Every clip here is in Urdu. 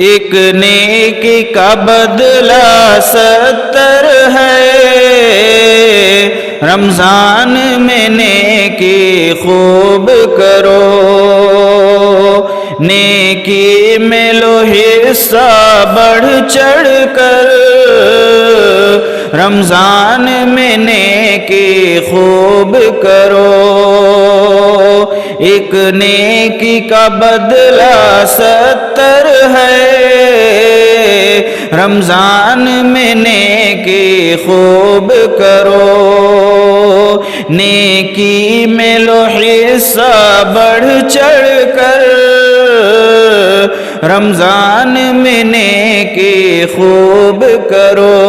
ایک نیکی کا بدلہ 70 ہے، رمضان میں نیکی خوب کرو، نیکی میں لو حصہ بڑھ چڑھ کر، رمضان میں نیکی خوب کرو، ایک نیکی کا بدلہ 70 ہے، رمضان میں نیکی خوب کرو، نیکی میں لو حصہ بڑھ چڑھ کر، رمضان میں نیکی خوب کرو،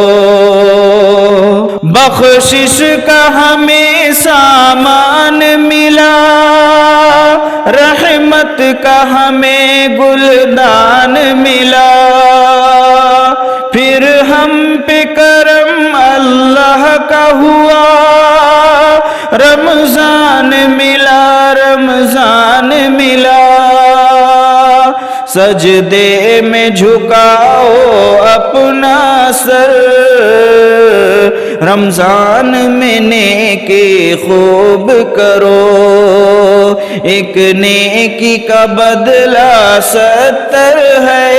بخشش کا ہمیں سامان ملا، رحمت کا ہمیں گلدان ملا، پھر ہم پہ کرم اللہ کا ہوا، رمضان ملا، رمضان ملا، سجدے میں جھکاؤ اپنا سر، رمضان میں نیکی خوب کرو، ایک نیکی کا بدلہ 70 ہے،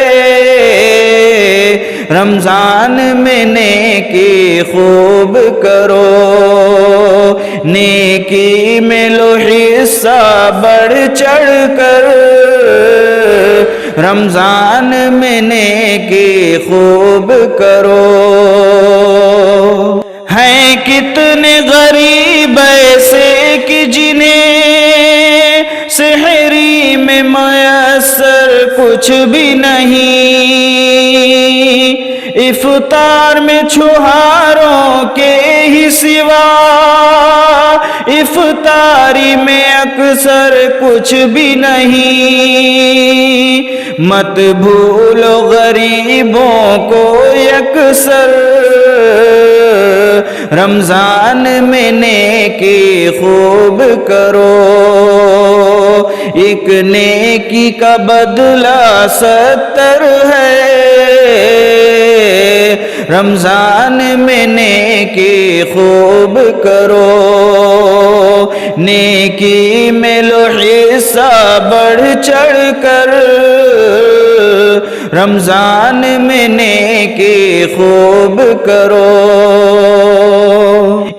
رمضان میں نیکی خوب کرو، نیکی میں لو حصہ بڑھ چڑھ کر، رمضان میں نیکی خوب کرو، ہیں کتنے غریب ایسے کہ جنہیں سحری میں میسر کچھ بھی نہیں، افطار میں چھہاروں کے ہی سوا، افطاری میں اکثر کچھ بھی نہیں، مت بھولو غریبوں کو یکسر، رمضان میں نیکی خوب کرو، ایک نیکی کا بدلہ 70 ہے، رمضان میں نیکی خوب کرو، نیکی میں لو حصہ بڑھ چڑھ کر، رمضان میں نیکی خوب کرو،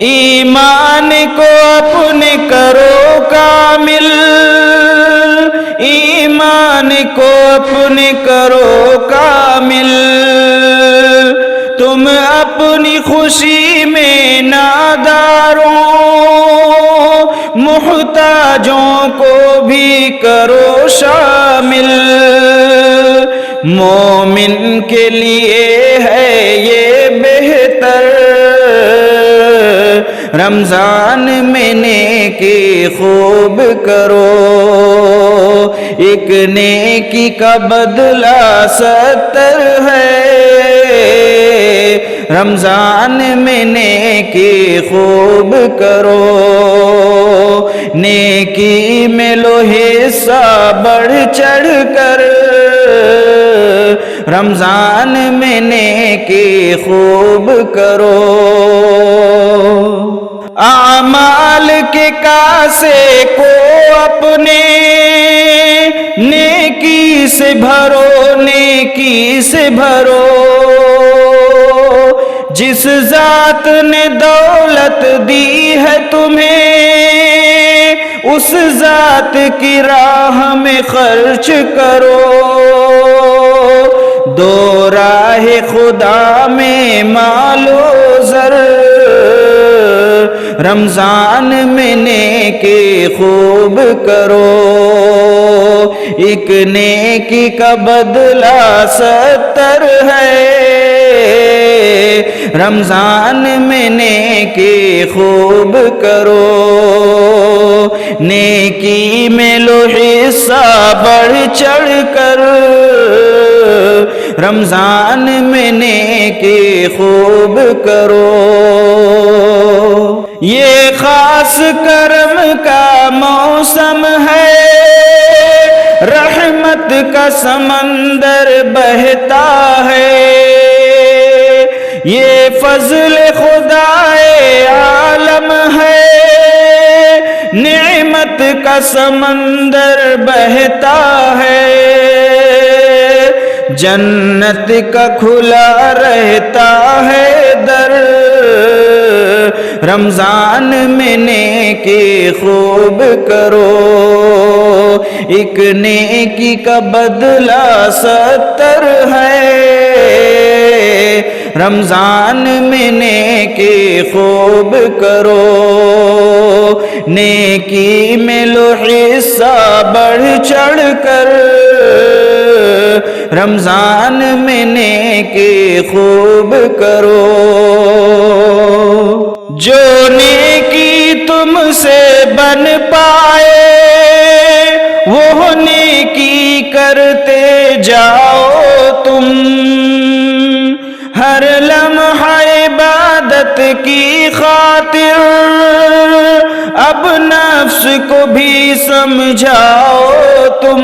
ایمان کو اپنے کرو کامل، ایمان کو اپنے کرو کامل، تم اپنی خوشی میں ناداروں، محتاجوں کو بھی کرو شامل، مومن کے لیے ہے یہ بہتر، رمضان میں نیکی خوب کرو، ایک نیکی کا بدلہ 70 ہے، رمضان میں نیکی خوب کرو، نیکی میں لو حصہ بڑھ چڑھ کر، رمضان میں نیکی خوب کرو، اعمال کے کاسے کو اپنے نیکی سے بھرو، نیکی سے بھرو، جس ذات نے دولت دی ہے تمہیں، اس ذات کی راہ میں خرچ کرو، دو راہ خدا میں مال و زر، رمضان میں نیکی خوب کرو، ایک نیکی کا بدلہ 70 ہے، رمضان میں نیکی خوب کرو، نیکی میں لو حصہ بڑھ چڑھ کر، رمضان میں نیکی خوب کرو، یہ خاص کرم کا موسم ہے، رحمت کا سمندر بہتا ہے، یہ فضل خدائے عالم ہے، نعمت کا سمندر بہتا ہے، جنت کا کھلا رہتا ہے در، رمضان میں نیکی خوب کرو، ایک نیکی کا بدلہ 70 ہے، رمضان میں نیکی خوب کرو، نیکی میں لو حصہ بڑھ چڑھ کر، رمضان میں نیکی خوب کرو، جو نیکی تم سے بن پائے وہ نیکی کرتے جاؤ تم، ہر لمحہ عبادت کی خاطر اب نفس کو بھی سمجھاؤ تم،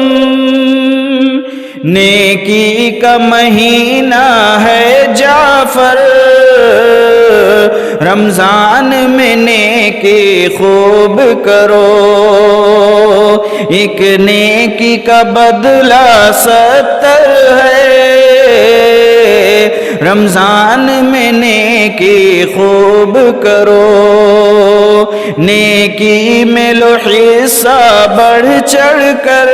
نیکی کا مہینہ ہے جعفر، رمضان میں نیکی خوب کرو، ایک نیکی کا بدلہ 70 ہے، رمضان میں نیکی خوب کرو، نیکی میں لو حصہ بڑھ چڑھ کر،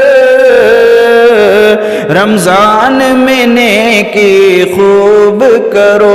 رمضان میں نیکی خوب کرو۔